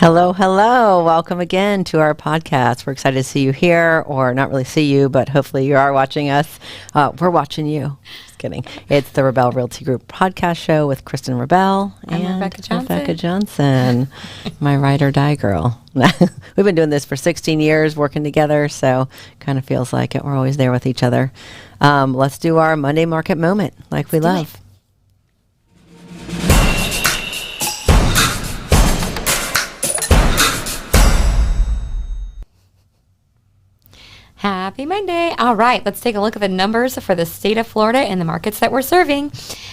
Hello, hello. Welcome again to our podcast. We're excited to see you here, or not really see you, but hopefully you are watching us. We're watching you. Just kidding. It's the Rabell Realty Group podcast show with Kristen Rabell and Rebecca Johnson, my ride or die girl. We've been doing this for 16 years, working together, so kind of feels like it. We're always there with each other. Let's do our Monday market moment like we love. Happy Monday. All right, let's take a look at the numbers for the state of Florida and the markets that we're serving.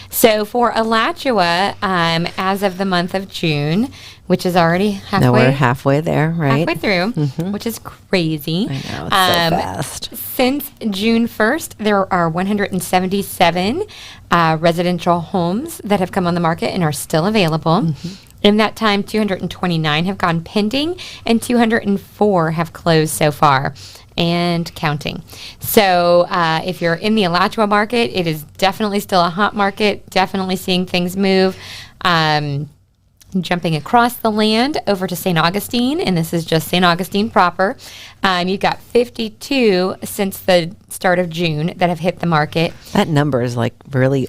So for Alachua, as of the month of June, which is already halfway. Now we're halfway there, right? Halfway through, which is crazy. I know, it's so fast. Since June 1st, there are 177 residential homes that have come on the market and are still available. In that time, 229 have gone pending and 204 have closed so far and counting. So if you're in the Alachua market, it is definitely still a hot market, definitely seeing things move. Jumping across the land over to St. Augustine, and this is just St. Augustine proper. You've got 52 since the start of June that have hit the market. That number is like really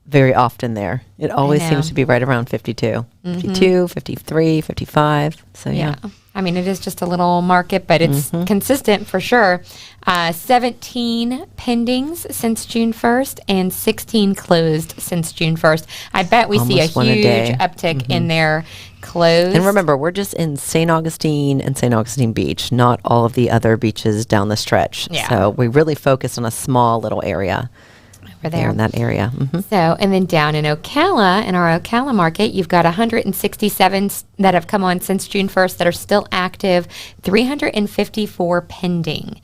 very often there. It always seems to be right around 52. 52, 53, 55. So yeah. I mean, it is just a little market, but it's consistent for sure. 17 pendings since June 1st and 16 closed since June 1st. I bet we see a huge uptick in their closed. And remember, we're just in St. Augustine and St. Augustine Beach, not all of the other beaches down the stretch. Yeah. So we really focus on a small little area. There in that area. So, and then down in Ocala, in our Ocala market, you've got 167 that have come on since June 1st that are still active, 354 pending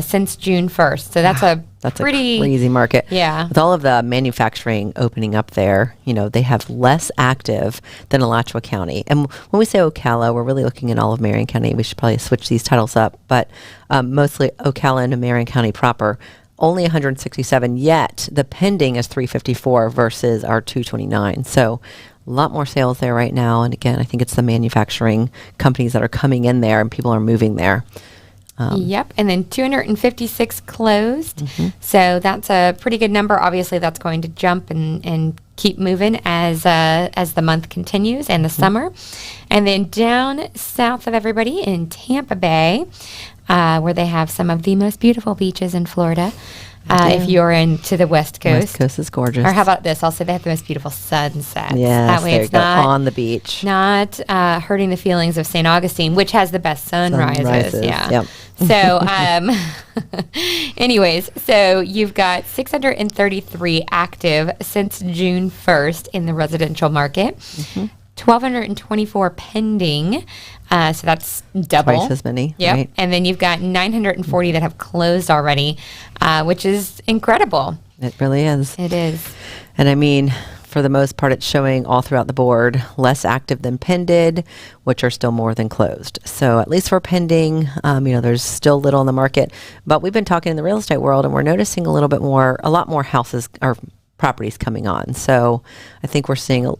since June 1st. So that's pretty a crazy market. Yeah. With all of the manufacturing opening up there, you know, they have less active than Alachua County. And when we say Ocala, we're really looking at all of Marion County. We should probably switch these titles up, but mostly Ocala and Marion County proper. Only 167, yet the pending is 354 versus our 229. So a lot more sales there right now. And again, I think it's the manufacturing companies that are coming in there and people are moving there. Yep. And then 256 closed. So that's a pretty good number. Obviously, that's going to jump and keep moving as the month continues and the summer. And then down south of everybody in Tampa Bay, where they have some of the most beautiful beaches in Florida. If you're into the West Coast. West Coast is gorgeous. Or how about this? I'll say they have the most beautiful sunsets. Yes, that way it's not on the beach. Not hurting the feelings of St. Augustine, which has the best sunrises. Yeah. Yep. So, anyways, so you've got 633 active since June 1st in the residential market. 1,224 pending. So that's double. Twice as many. Yep. Right? And then you've got 940 that have closed already, which is incredible. It really is. It is. And I mean, for the most part, it's showing all throughout the board, less active than pended, which are still more than closed. So at least for pending, there's still little in the market. But we've been talking in the real estate world, and we're noticing a lot more houses or properties coming on. So I think we're seeing, an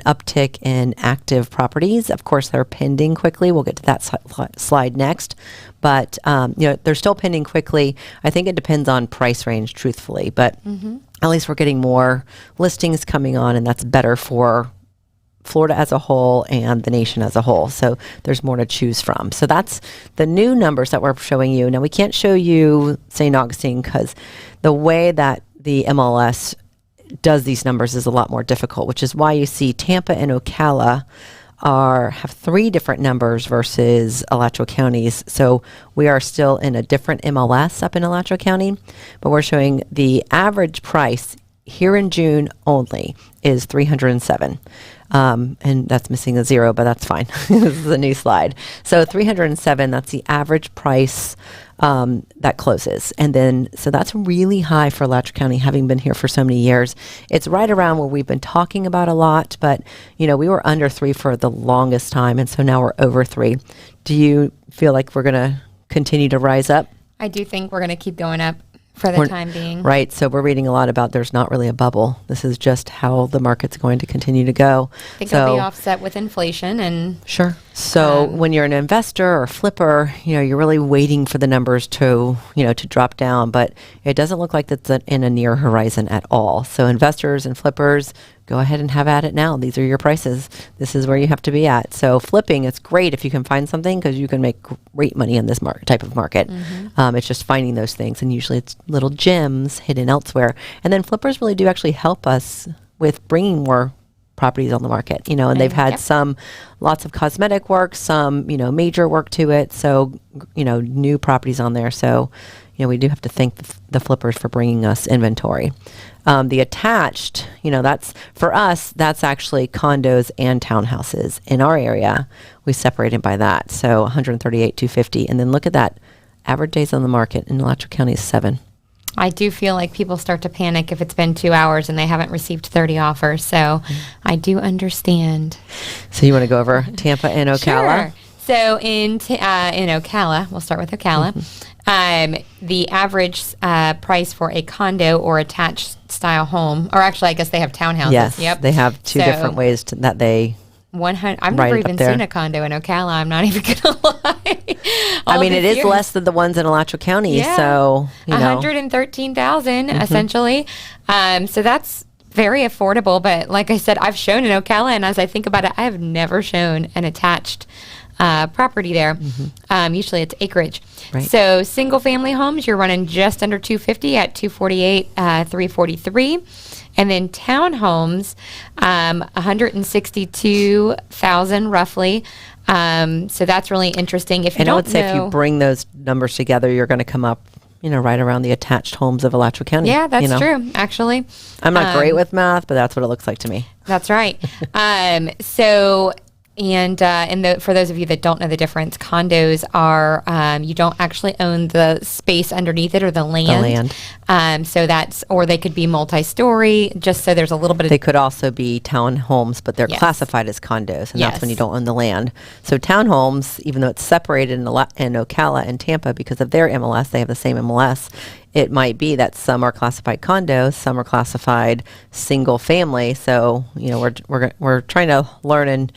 uptick in active properties. Of course, they're pending quickly. We'll get to that slide next. But, they're still pending quickly. I think it depends on price range, truthfully. But at least we're getting more listings coming on, and that's better for Florida as a whole and the nation as a whole. So there's more to choose from. So that's the new numbers that we're showing you. Now, we can't show you St. Augustine because the way that the MLS does these numbers is a lot more difficult, which is why you see Tampa and Ocala have three different numbers versus Alachua counties. So we are still in a different MLS up in Alachua County, but we're showing the average price here in June only is 307. And that's missing a zero, but that's fine. This is a new slide. So 307, that's the average price that closes. And then, so that's really high for Alachua County, having been here for so many years. It's right around where we've been talking about a lot, but, we were under 3 for the longest time, and so now we're over 3. Do you feel like we're going to continue to rise up? I do think we're going to keep going up for the time being. Right. So we're reading a lot about there's not really a bubble. This is just how the market's going to continue to go. I think it'll be offset with inflation and sure. So when you're an investor or flipper, you're really waiting for the numbers to drop down, but it doesn't look like that's in a near horizon at all. So investors and flippers, go ahead and have at it now. These are your prices. This is where you have to be at. So flipping, it's great if you can find something because you can make great money in this type of market. It's just finding those things, and usually it's little gems hidden elsewhere. And then flippers really do actually help us with bringing more properties on the market, and they've had lots of cosmetic work, some, major work to it. So, new properties on there. So, we do have to thank the flippers for bringing us inventory. The attached, that's for us, that's actually condos and townhouses in our area. We separated by that. So 138, 250. And then look at that. Average days on the market in Alachua County is 7. I do feel like people start to panic if it's been 2 hours and they haven't received 30 offers. So I do understand. So you want to go over Tampa and Ocala? Sure. So in Ocala, we'll start with Ocala. The average price for a condo or attached style home, or actually I guess they have townhouses. Yes, yep. They have two different ways that they 100. I've never even seen a condo in Ocala. I'm not even gonna lie. I mean, it is less than the ones in Alachua County. Yeah. So 113,000 essentially. So that's very affordable. But like I said, I've shown in Ocala, and as I think about it, I have never shown an attached property there. Usually it's acreage. Right. So single family homes, you're running just under 250 at 248, 343. And then townhomes, 162,000 roughly. So that's really interesting. If you I would say if you bring those numbers together, you're going to come up, right around the attached homes of Alachua County. Yeah, that's true. Actually, I'm not great with math, but that's what it looks like to me. That's right. For those of you that don't know the difference, condos are you don't actually own the space underneath it or the land. Or they could be multi-story, just so there's a little bit of... They could also be townhomes, but they're classified as condos, and that's when you don't own the land. So townhomes, even though it's separated in Ocala and Tampa because of their MLS, they have the same MLS, it might be that some are classified condos, some are classified single family. So, we're trying to learn, and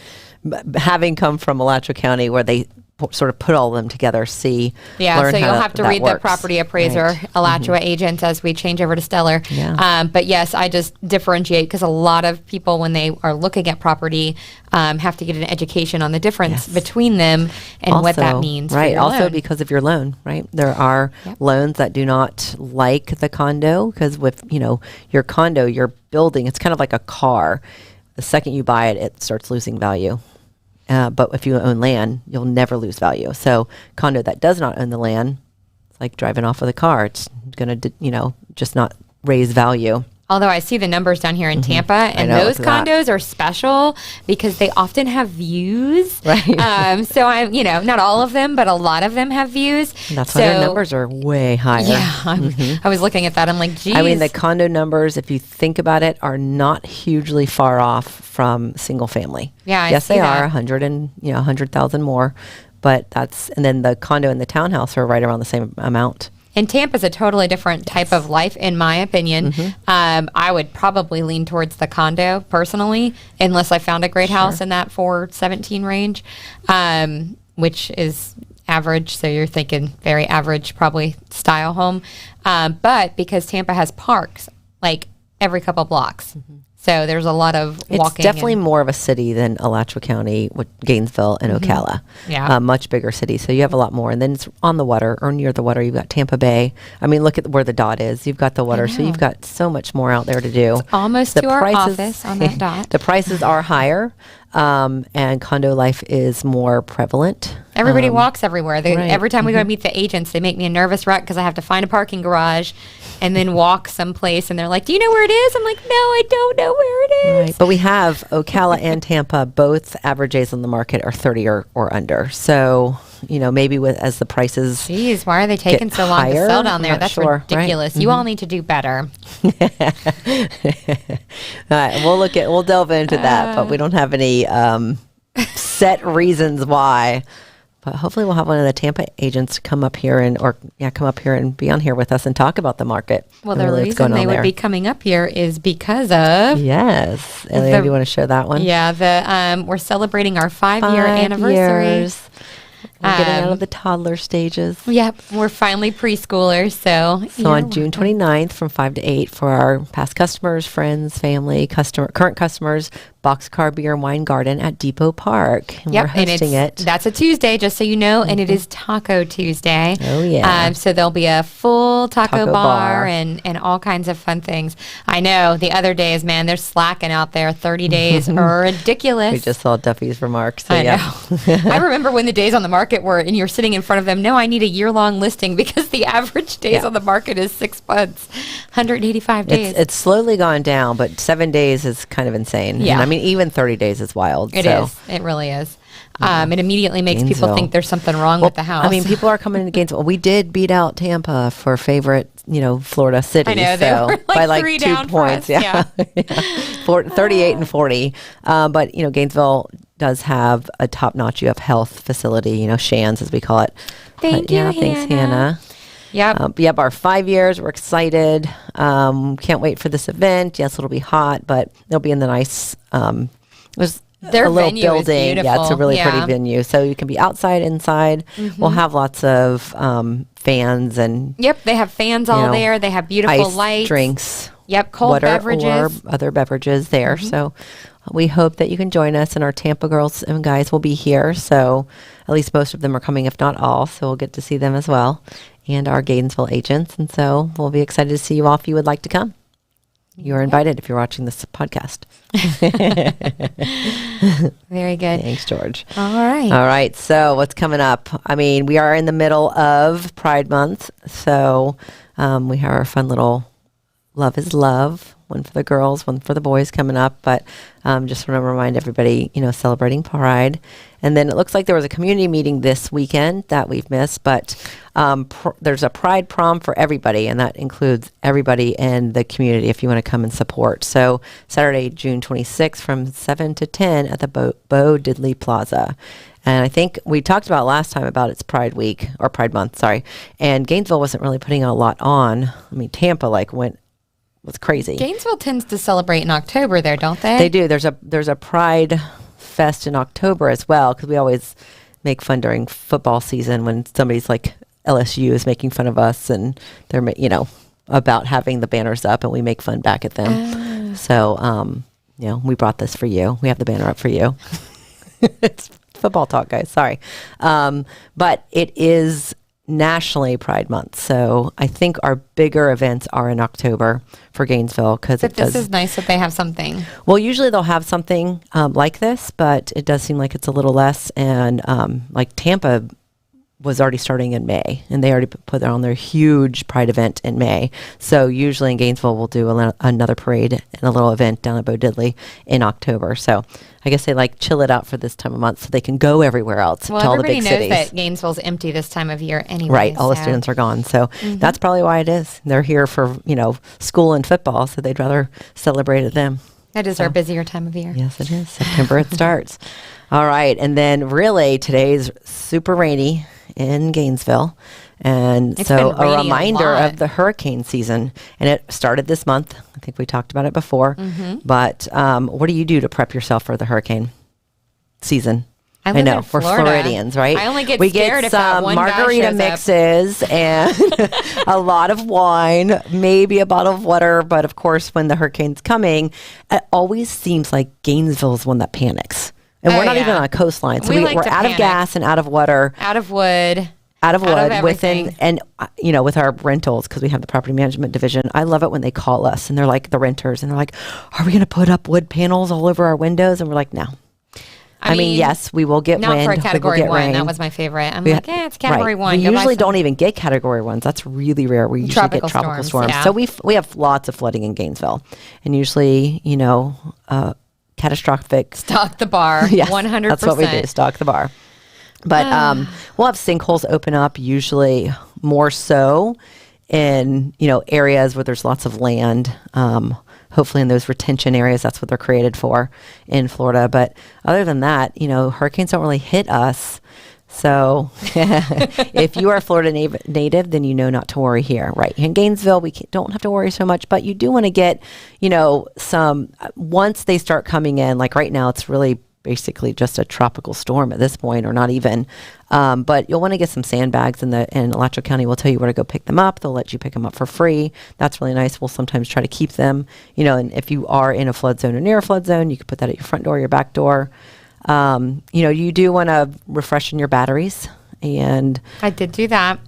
having come from Alachua County where they sort of put all of them together, so you'll have to read the property appraiser, Alachua agent, as we change over to Stellar. But yes, I just differentiate because a lot of people, when they are looking at property, have to get an education on the difference between them and what that means. Right. For your also loan. because of your loan, right? There are loans that do not like the condo because with, your condo, your building, it's kind of like a car. The second you buy it, it starts losing value. But if you own land, you'll never lose value. So condo that does not own the land, it's like driving off with a car. It's going to, just not raise value. Although I see the numbers down here in Tampa, and those condos are special because they often have views. Right. So I'm, not all of them, but a lot of them have views. And that's why their numbers are way higher. Yeah. I was looking at that. I'm like, geez. I mean, the condo numbers, if you think about it, are not hugely far off from single family. Yeah, yes, they are 100,000 more, but and then the condo and the townhouse are right around the same amount. And Tampa's a totally different type of life, in my opinion. I would probably lean towards the condo personally, unless I found a great house in that 417 range, which is average. So you're thinking very average, probably style home. But because Tampa has parks, like every couple blocks. So there's a lot of walking. It's definitely more of a city than Alachua County, with Gainesville and Ocala. Yeah. Much bigger city. So you have a lot more. And then it's on the water or near the water. You've got Tampa Bay. I mean, look at where the dot is. You've got the water. So you've got so much more out there to do. It's almost to our office on that dot. The prices are higher. And condo life is more prevalent. Everybody walks everywhere. Every time we go to meet the agents, they make me a nervous wreck because I have to find a parking garage and then walk someplace. And they're like, "Do you know where it is?" I'm like, "No, I don't know where it is." Right. But we have Ocala and Tampa, both average days on the market are 30 or under. So, maybe as the prices. Jeez, why are they taking so long to sell down there? That's ridiculous. Right? You all need to do better. All right, we'll delve into that, but we don't have any set reasons why But hopefully we'll have one of the Tampa agents come up here and be on here with us and talk about the market. Well, the reason they would be coming up here is because of yes. Elliot, do you want to show that one? Yeah, we're celebrating our 5-year anniversary. Years. We're getting out of the toddler stages. Yep, we're finally preschoolers. So on June 29th from 5 to 8 for our past customers, friends, family, current customers, Boxcar Beer and Wine Garden at Depot Park. And we're hosting it. That's a Tuesday, just so you know, and it is Taco Tuesday. Oh, yeah. So there'll be a full taco bar and all kinds of fun things. I know the other days, man, they're slacking out there. 30 days are ridiculous. We just saw Duffy's remarks. So I know. I remember when the days on the market were, and you're sitting in front of them, no, I need a year-long listing because the average days on the market is 6 months, 185 days. It's slowly gone down, but 7 days is kind of insane. Yeah. And I mean, even 30 days is wild. It is. It really is. It immediately makes people think there's something wrong with the house. I mean, people are coming into Gainesville. We did beat out Tampa for favorite, Florida city. I know, they were by like 3 2 down points. For us. Yeah. 38 and 40. But, Gainesville does have a top-notch health facility, Shands as we call it. Thanks, Hannah. Yep. Our 5 years. We're excited. Can't wait for this event. Yes, it'll be hot, but it'll be in the nice. Their a little venue building. is beautiful. Yeah, it's a really pretty venue. So you can be outside, inside. We'll have lots of fans and. Yep, they have fans all there. They have beautiful ice, lights, drinks. Yep, cold beverages, or other beverages there. So we hope that you can join us, and our Tampa girls and guys will be here. So at least most of them are coming, if not all. So we'll get to see them as well, and our Gainesville agents. And so we'll be excited to see you all if you would like to come. You're invited if you're watching this podcast. Very good. Thanks, George. All right. All right. So what's coming up? I mean, we are in the middle of Pride Month. So we have our fun little Love is Love, one for the girls, one for the boys coming up. But just want to remind everybody, celebrating Pride. And then it looks like there was a community meeting this weekend that we've missed, but there's a Pride prom for everybody, and that includes everybody in the community if you want to come and support. So Saturday, June 26th from 7 to 10 at the Bo Diddley Plaza. And I think we talked about last time about its Pride Week, or Pride Month, sorry. And Gainesville wasn't really putting a lot on. I mean, Tampa was crazy. Gainesville tends to celebrate in October there, don't they? They do. There's a Pride Fest in October as well, because we always make fun during football season when somebody's like LSU is making fun of us, and they're about having the banners up, and we make fun back at them. So we brought this for you. We have the banner up for you. It's football talk, guys. Sorry, but it is nationally Pride Month, so I think our bigger events are in October for Gainesville, because this is nice that they have something. Well, usually they'll have something like this, but it does seem like it's a little less. And like Tampa was already starting in May, and they already put on their huge Pride event in May. So usually in Gainesville, we'll do another parade and a little event down at Bo Diddley in October. So I guess they chill it out for this time of month so they can go everywhere else to all the big cities. Well, everybody knows that Gainesville's empty this time of year anyway. Right. All the students are gone. So that's probably why it is. They're here for, school and football, so they'd rather celebrate at them. That is our busier time of year. Yes, it is. September it starts. All right. And then really today's super rainy in Gainesville. And so a reminder of the hurricane season. And it started this month. I think we talked about it before. But what do you do to prep yourself for the hurricane season? I know, we're Floridians, right? I only get we scared get if that some one margarita guy shows up. mixes and a lot of wine, maybe a bottle of water. But of course, when the hurricane's coming, it always seems like Gainesville is one that panics. And we're not even on a coastline. So we're out of gas and out of water. Out of wood. Within, and with our rentals, because we have the property management division, I love it when they call us and they're like the renters and they're like, are we going to put up wood panels all over our windows? And we're like, no. I mean, yes, we will get wind. Not for a category 1. Rain. That was my favorite. I'm it's category 1. We usually don't even get category 1s. That's really rare. We usually get tropical storms. Yeah. So we have lots of flooding in Gainesville. And usually, catastrophic. Stock the bar. Yes, 100%. That's what we do. Stock the bar. But we'll have sinkholes open up, usually more so in, areas where there's lots of land. Hopefully in those retention areas, that's what they're created for in Florida. But other than that, hurricanes don't really hit us. So if you are a Florida native, then you know not to worry here, right? In Gainesville, we don't have to worry so much, but you do want to get, some, once they start coming in, like right now, it's really basically just a tropical storm at this point, or not even. But you'll want to get some sandbags, and Alachua County will tell you where to go pick them up. They'll let you pick them up for free. That's really nice. We'll sometimes try to keep them, and if you are in a flood zone or near a flood zone, you can put that at your front door, your back door. You do want to refreshen your batteries, and I did do that.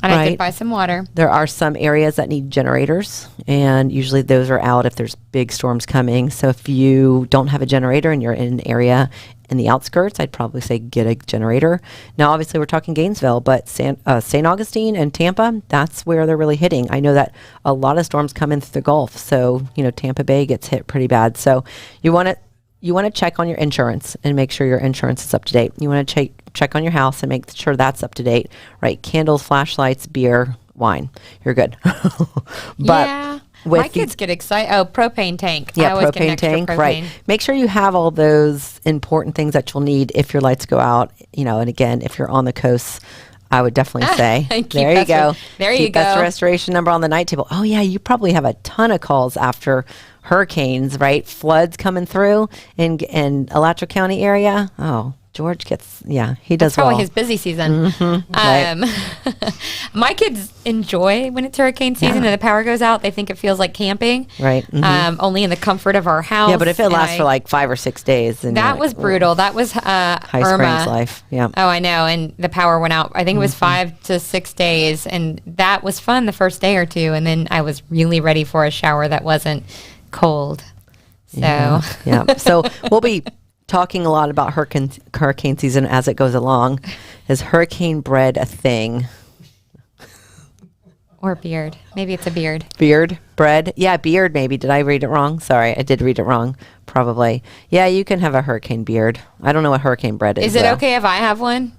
And I did buy some water. There are some areas that need generators, and usually those are out if there's big storms coming. So if you don't have a generator and you're in an area in the outskirts, I'd probably say get a generator. Now, obviously, we're talking Gainesville, but St. Augustine and Tampa, that's where they're really hitting. I know that a lot of storms come in through the Gulf, so Tampa Bay gets hit pretty bad. So you want to check on your insurance and make sure your insurance is up to date. You want to check on your house and make sure that's up to date, right? Candles, flashlights, beer, wine. You're good. But my kids get excited. Oh, propane tank. Yeah, propane tank, right. Make sure you have all those important things that you'll need if your lights go out, and again, if you're on the coast, I would definitely say, there you go. Keep That's the restoration number on the night table. Oh yeah, you probably have a ton of calls after hurricanes, right? Floods coming through in Alachua County area. Oh, George gets, he does That's probably well. his busy season. Right. My kids enjoy when it's hurricane season and the power goes out. They think it feels like camping. Right. Only in the comfort of our house. Yeah, but if it lasts for like 5 or 6 days. Then that was brutal. That was High Irma. Springs life. Yeah. Oh, I know. And the power went out. I think it was 5 to 6 days. And that was fun the first day or two. And then I was really ready for a shower that wasn't cold. So, yeah. So we'll be talking a lot about hurricane season as it goes along. Is hurricane bread a thing? Or beard. Maybe it's a beard. Beard? Bread? Yeah, beard maybe. Did I read it wrong? Sorry, I did read it wrong. Probably. Yeah, you can have a hurricane beard. I don't know what hurricane bread is. Is it okay if I have one?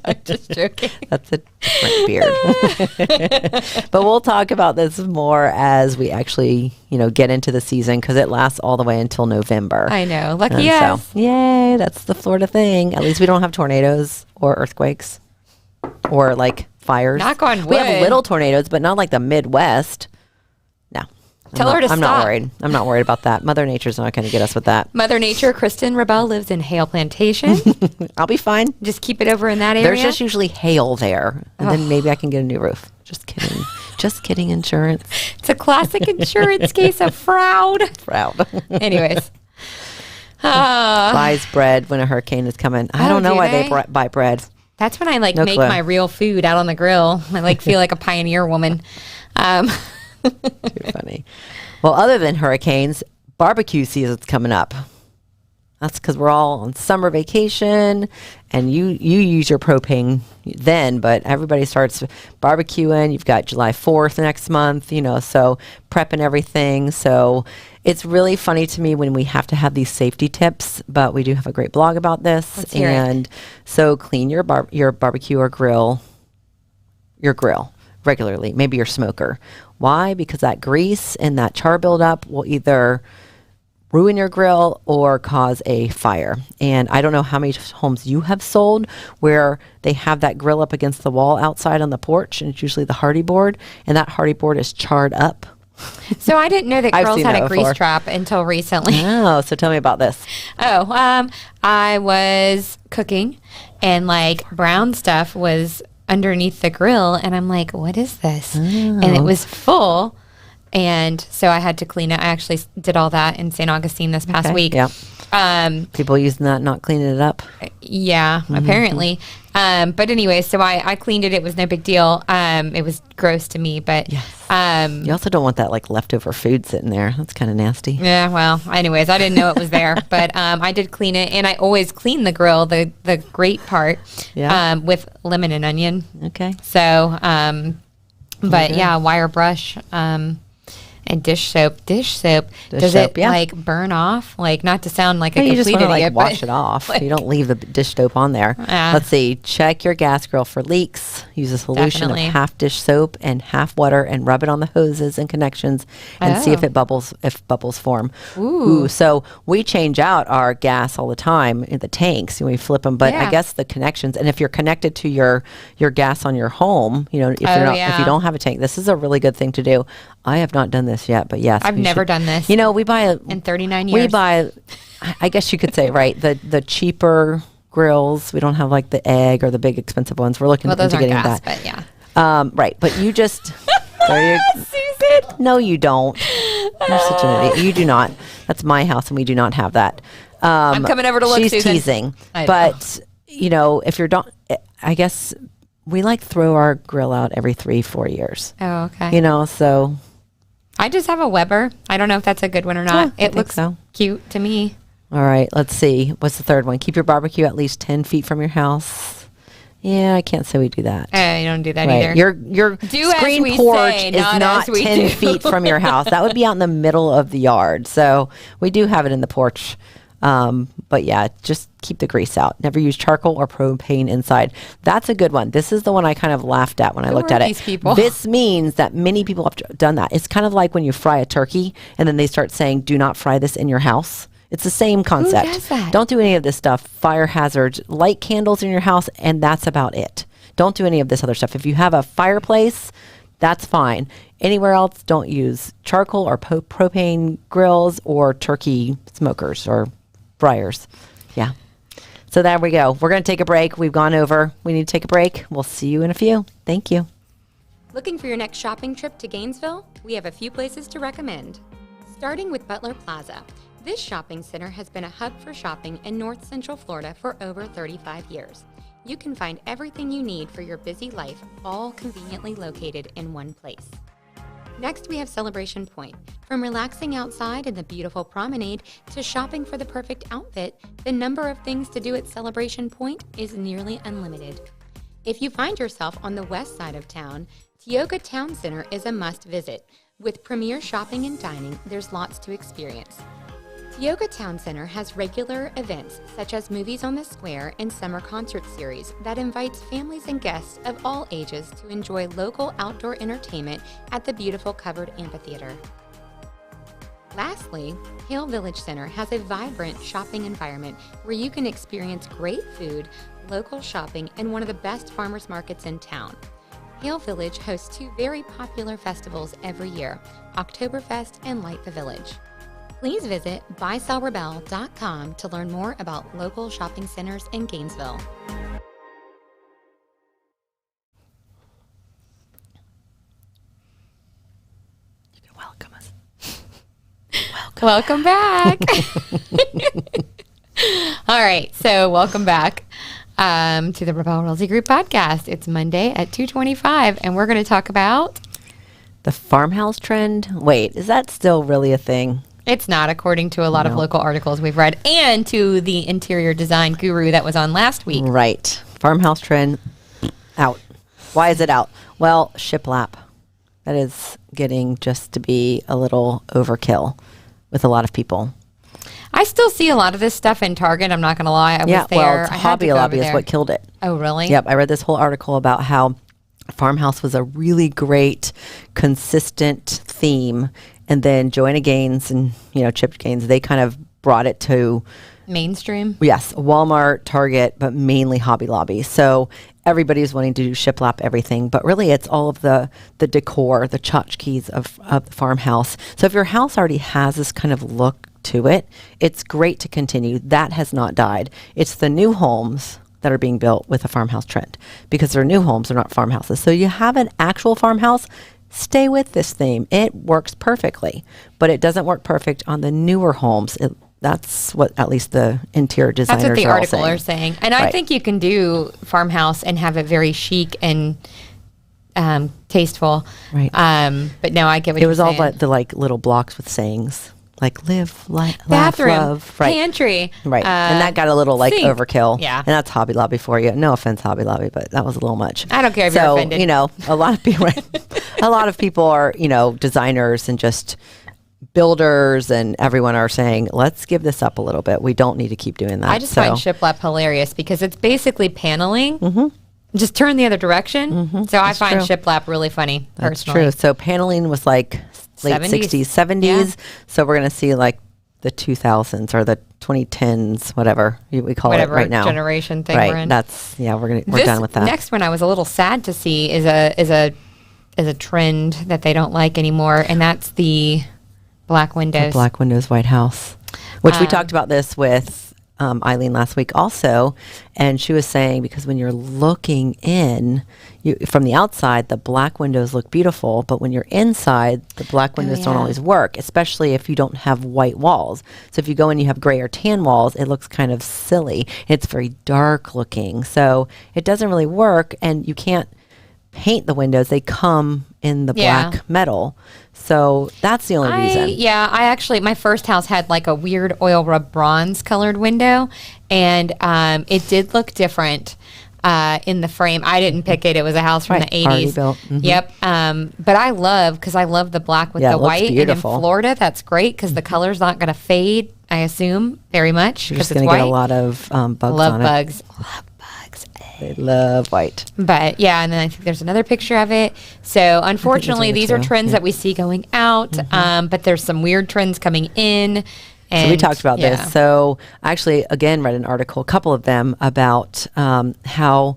I'm just joking. That's a different beard. But we'll talk about this more as we actually, get into the season, because it lasts all the way until November. I know. Lucky us. So, yay, that's the Florida thing. At least we don't have tornadoes or earthquakes or like fires. Knock on wood. We have little tornadoes, but not like the Midwest. No. Tell her to I'm stop. not worried. I'm not worried about that. Mother Nature's not going to get us with that. Mother Nature, Kristen Rabell lives in Hale Plantation. I'll be fine. Just keep it over in that area. There's just usually hail there, and then maybe I can get a new roof. Just kidding. Just kidding, insurance. It's a classic insurance case of fraud. Anyways. Buys bread when a hurricane is coming. I don't know why they buy bread. That's when I make my real food out on the grill. I feel like a pioneer woman. Too funny. Well, other than hurricanes, barbecue season's coming up. That's because we're all on summer vacation, and you use your propane then, but everybody starts barbecuing. You've got July 4th next month, so prepping everything. So it's really funny to me when we have to have these safety tips, but we do have a great blog about this. Let's hear it. So clean your barbecue or grill, regularly, maybe your smoker. Why? Because that grease and that char buildup will either ruin your grill or cause a fire. And I don't know how many homes you have sold where they have that grill up against the wall outside on the porch, and it's usually the hardy board, and that hardy board is charred up. So I didn't know that grills had a grease trap until recently. Oh, so tell me about this. I was cooking, and brown stuff was underneath the grill, and I'm like, what is this? And it was full, and so I had to clean it. I actually did all that in St. Augustine this past week. Yeah. People using that, not cleaning it up. Yeah, apparently. But anyway, so I cleaned it. It was no big deal. It was gross to me, but you also don't want that leftover food sitting there. That's kind of nasty. Yeah. Well, anyways, I didn't know it was there, but I did clean it, and I always clean the grill, the grate part, with lemon and onion. Okay. So, but yeah, wire brush. And dish soap. Does soap, it yeah. like burn off? Like, not to sound like a You just complete want to idiot, like wash it off. like- You don't leave the dish soap on there. Let's see. Check your gas grill for leaks. Use a solution Definitely. of half dish soap and half water and rub it on the hoses and connections and see if it bubbles, if bubbles form. Ooh. So we change out our gas all the time in the tanks and we flip them. But I guess the connections, and if you're connected to your gas on your home, you know, if you're not, if you don't have a tank, this is a really good thing to do. I have not done this yet, but yes, I've never done this. You know, we buy in 39 years. We buy, I guess you could say, right, the cheaper grills. We don't have like the egg or the big expensive ones. We're looking into getting gas, that. But yeah. Right, but you just Susan. No, you don't. You're such an idiot. You do not. That's my house, and we do not have that. I'm coming over to look. She's Susan. teasing, but you know, if you're don't, I guess we like throw our grill out every 3-4 years. Oh, okay. You know, so. I just have a Weber. I don't know if that's a good one or not. Yeah, it looks cute to me. All right, let's see. What's the third one? Keep your barbecue at least 10 feet from your house. Yeah, I can't say we do that. You don't do that either. Your screen porch is not 10 feet from your house. That would be out in the middle of the yard. So we do have it in the porch. But yeah, just keep the grease out. Never use charcoal or propane inside. That's a good one. This is the one I kind of laughed at when I looked at it. This means that many people have done that. It's kind of like when you fry a turkey and then they start saying, do not fry this in your house. It's the same concept. Who does that? Don't do any of this stuff. Fire hazards, light candles in your house, and that's about it. Don't do any of this other stuff. If you have a fireplace, that's fine. Anywhere else, don't use charcoal or propane grills or turkey smokers or fryers. Yeah. So there we go. We're going to take a break. We've gone over. We need to take a break. We'll see you in a few. Thank you. Looking for your next shopping trip to Gainesville? We have a few places to recommend. Starting with Butler Plaza. This shopping center has been a hub for shopping in North Central Florida for over 35 years. You can find everything you need for your busy life, all conveniently located in one place. Next, we have Celebration Point. From relaxing outside in the beautiful promenade to shopping for the perfect outfit, the number of things to do at Celebration Point is nearly unlimited. If you find yourself on the west side of town, Tioga Town Center is a must visit. With premier shopping and dining, there's lots to experience. Tioga Town Center has regular events such as Movies on the Square and Summer Concert Series that invites families and guests of all ages to enjoy local outdoor entertainment at the beautiful covered amphitheater. Lastly, Hale Village Center has a vibrant shopping environment where you can experience great food, local shopping, and one of the best farmers markets in town. Hale Village hosts two very popular festivals every year, Oktoberfest and Light the Village. Please visit buysellrebell.com to learn more about local shopping centers in Gainesville. You can welcome us. Welcome back. All right, so welcome back to the Rabell Realty Group podcast. It's Monday at 2:25, and we're going to talk about the farmhouse trend. Wait, is that still really a thing? It's not, according to a lot of local articles we've read and to the interior design guru that was on last week. Right. Farmhouse trend out. Why is it out? Well, shiplap. That is getting just to be a little overkill with a lot of people. I still see a lot of this stuff in Target. I'm not going to lie. I was there. Well, Hobby Lobby is what killed it. Oh, really? Yep. I read this whole article about how farmhouse was a really great, consistent theme. And then Joanna Gaines and, Chip Gaines, they kind of brought it to mainstream. Yes, Walmart, Target, but mainly Hobby Lobby. So everybody's wanting to do shiplap everything, but really it's all of the decor, the tchotchkes of the farmhouse. So if your house already has this kind of look to it, it's great to continue. That has not died. It's the new homes that are being built with a farmhouse trend because they're new homes, they're not farmhouses. So you have an actual farmhouse, stay with this theme. It works perfectly, but it doesn't work perfect on the newer homes. That's what at least the interior designers That's what the are article are saying. And I think you can do farmhouse and have it very chic and tasteful. Right. But no, I get what it you're was saying. all the like little blocks with sayings like live, laugh, Bathroom, love. Right. pantry. Right. And that got a little like sink. overkill. Yeah. And that's Hobby Lobby for you. No offense, Hobby Lobby, but that was a little much. I don't care if you're offended. You know, a lot of people, a lot of people are, you know, designers and just builders, and everyone are saying, let's give this up a little bit. We don't need to keep doing that. I just find shiplap hilarious because it's basically paneling. Just turn the other direction. So I find shiplap really funny, personally. That's true. So paneling was like late 70s. 60s, 70s. Yeah. So we're going to see like the 2000s or the 2010s, whatever we call it right now. Generation thing right. we're in. That's, yeah, we're This done with that. next one I was a little sad to see is a trend that they don't like anymore, and that's the black windows. Black Windows White House, which we talked about this with Eileen last week also, and she was saying because when you're looking in from the outside, the black windows look beautiful, but when you're inside, the black windows don't always work, especially if you don't have white walls. So if you go in, you have gray or tan walls, it looks kind of silly. It's very dark looking, so it doesn't really work, and you can't paint the windows. They come in the black metal. So that's the only reason. Yeah, I actually, my first house had like a weird oil rub bronze colored window, and it did look different in the frame. I didn't pick it. It was a house from the 80s. Already built. Yep. But I love the black with the white. Beautiful. And in Florida, that's great because the color's not going to fade, I assume, very much. You're just going to get a lot of bugs on bugs. it. Love bugs. They love white. But yeah, and then I think there's another picture of it. So unfortunately, these are trends that we see going out, but there's some weird trends coming in. And so we talked about this. So I actually, again, read an article, a couple of them, about how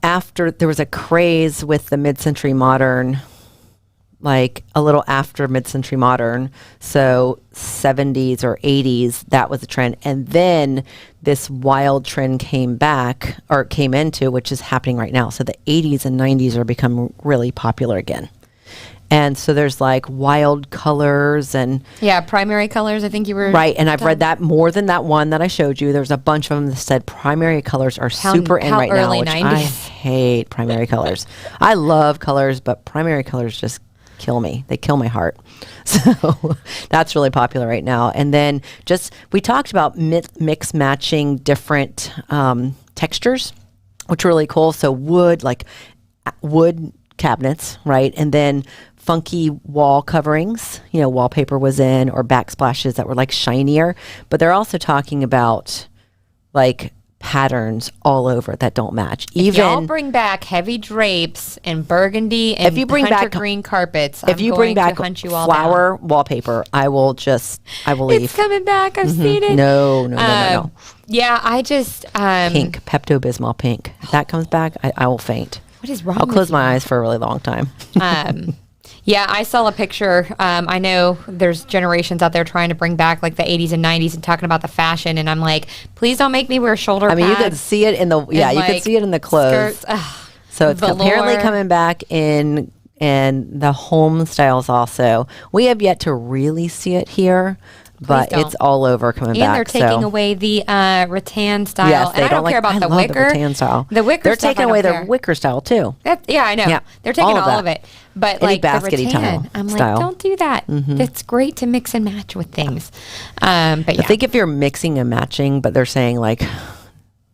after there was a craze with the mid-century modern, like a little after mid-century modern, so 70s or 80s, that was a trend. And then this wild trend came into, which is happening right now. So the 80s and 90s are becoming really popular again. And so there's like wild colors and primary colors. I think you were right. And I've read that more than that one that I showed you. There's a bunch of them that said primary colors are super in right now, which 90s. I hate primary colors. I love colors, but primary colors just kill me. They kill my heart. So that's really popular right now. And then we talked about mix matching different textures, which are really cool. So wood cabinets, right? And then funky wall coverings, wallpaper was in, or backsplashes that were like shinier. But they're also talking about like patterns all over that don't match. If y'all bring back heavy drapes and burgundy and hunter green carpets, if you bring back flower wallpaper, I will leave. It's coming back. I've seen it. No. Yeah, I just pink, Pepto-Bismol pink. If that comes back, I will faint. What is wrong? I'll close my eyes for a really long time. Yeah, I saw a picture. I know there's generations out there trying to bring back like the 80s and 90s and talking about the fashion, and I'm like, please don't make me wear shoulder pads. You could see it in the you could see it in the clothes. Skirts. So it's apparently coming back in the home styles also. We have yet to really see it here. But it's all over coming back. And they're taking away the rattan style. Yes, and I don't care about the wicker. The rattan style. The wicker They're taking away the wicker style too. I know. Yeah, they're taking all of it. But any like the baskety rattan, I'm like, don't do that. It's great to mix and match with things. But I think if you're mixing and matching, but they're saying like,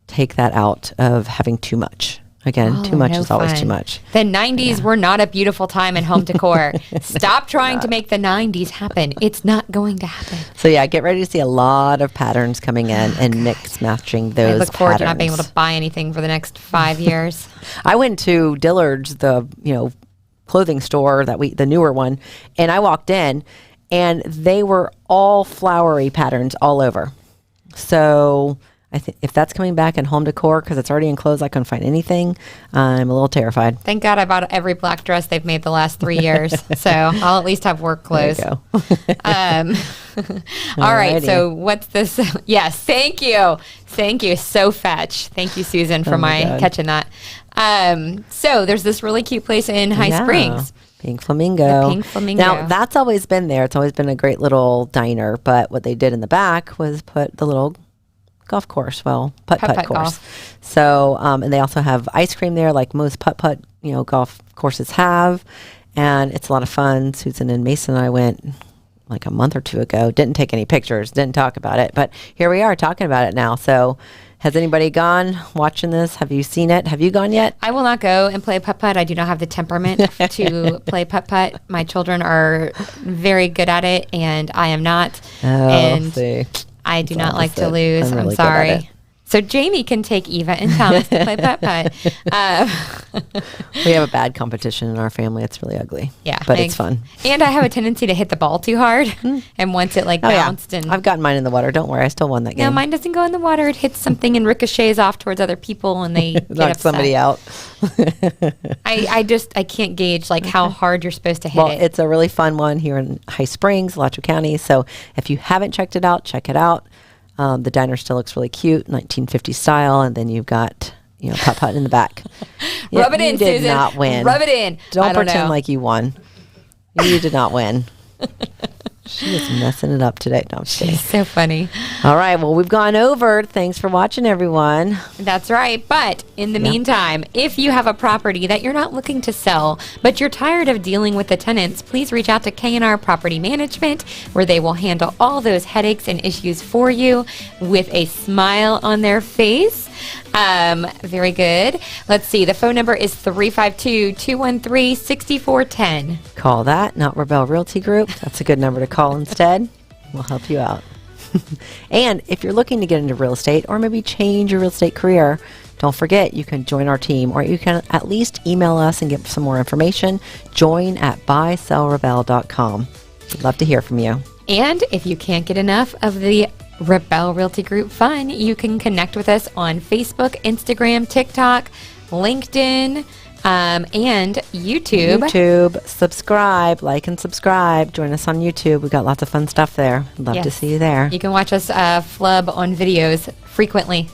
take that out of having too much. Again, too much is always too much. The 90s were not a beautiful time in home decor. Stop trying to make the 90s happen. It's not going to happen. So get ready to see a lot of patterns coming in and mix matching those. I look forward to not being able to buy anything for the next 5 years. I went to Dillard's, the clothing store the newer one, and I walked in, and they were all flowery patterns all over. So I think if that's coming back in home decor, because it's already in clothes, I couldn't find anything. I'm a little terrified. Thank God I bought every black dress they've made the last 3 years. So I'll at least have work clothes. There you go. All right. So what's this? Yes. Thank you. Thank you. So fetch. Thank you, Susan, for catching that. So there's this really cute place in High Springs. Pink Flamingo. The Pink Flamingo. Now, that's always been there. It's always been a great little diner. But what they did in the back was put the little golf course, putt-putt course. Golf. So, and they also have ice cream there, like most putt-putt, golf courses have. And it's a lot of fun. Susan and Mason and I went like a month or two ago. Didn't take any pictures, didn't talk about it, but here we are talking about it now. So has anybody gone watching this? Have you seen it? Have you gone yet? I will not go and play putt-putt. I do not have the temperament to play putt-putt. My children are very good at it, and I am not. And see. I do It's not like to opposite. lose. I'm I'm really good at it. sorry. So Jamie can take Eva and Thomas to play putt-putt. We have a bad competition in our family. It's really ugly. Yeah. But it's fun. And I have a tendency to hit the ball too hard. And once it like bounced and I've gotten mine in the water. Don't worry. I still won that game. no, mine doesn't go in the water. It hits something and ricochets off towards other people and they get Knock upset. somebody out. I can't gauge like how hard you're supposed to hit Well, it. it's a really fun one here in High Springs, Alachua County. So if you haven't checked it out, check it out. The diner still looks really cute, 1950s style, and then you've got putt-putt in the back. Rub it in, You did Susan. not win. Rub it in. Don't I don't pretend know. like you won. You did not win. She is messing it up today. No, I'm just kidding. It's so funny. All right. Well, we've gone over. Thanks for watching, everyone. That's right. But in the meantime, if you have a property that you're not looking to sell, but you're tired of dealing with the tenants, please reach out to K&R Property Management, where they will handle all those headaches and issues for you with a smile on their face. Very good. Let's see. The phone number is 352-213-6410. Call that, not Rabell Realty Group. That's a good number to call instead. We'll help you out. And if you're looking to get into real estate or maybe change your real estate career, don't forget you can join our team, or you can at least email us and get some more information. Join at buysellrebell.com. We'd love to hear from you. And if you can't get enough of the Rabell Realty Group fun, you can connect with us on Facebook, Instagram, TikTok, LinkedIn, and YouTube. Subscribe, like and subscribe. Join us on YouTube. We've got lots of fun stuff there. Love to Yes. see you there. You can watch us flub on videos frequently.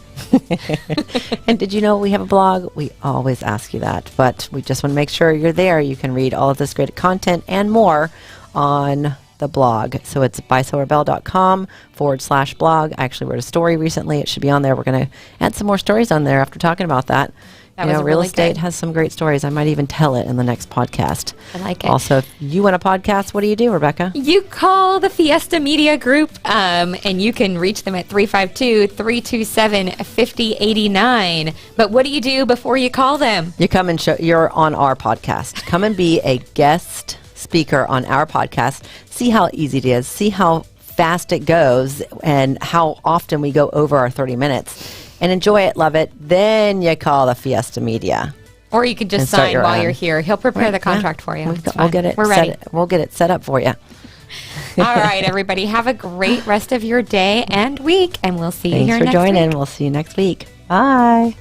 And did you know we have a blog? We always ask you that, but we just want to make sure you're there. You can read all of this great content and more on the blog. So it's buysellrebell.com/blog. I actually wrote a story recently. It should be on there. We're going to add some more stories on there after talking about that. That was real really estate good. has some great stories. I might even tell it in the next podcast. I like it. Also, if you want a podcast, what do you do, Rebecca? You call the Fiesta Media Group, and you can reach them at 352-327-5089. But what do you do before you call them? You come and you're on our podcast. Come and be a guest speaker on our podcast. See how easy it is. See how fast it goes and how often we go over our 30 minutes. And enjoy it, love it. Then you call the Fiesta Media. Or you could just And start sign your while own. you're here. He'll prepare the contract Yeah. for you. We'll It's fine. get it. We're ready. We'll get it set up for you. All right, everybody. Have a great rest of your day and week, and we'll see you Thanks here for next joining. week. We'll see you next week. Bye.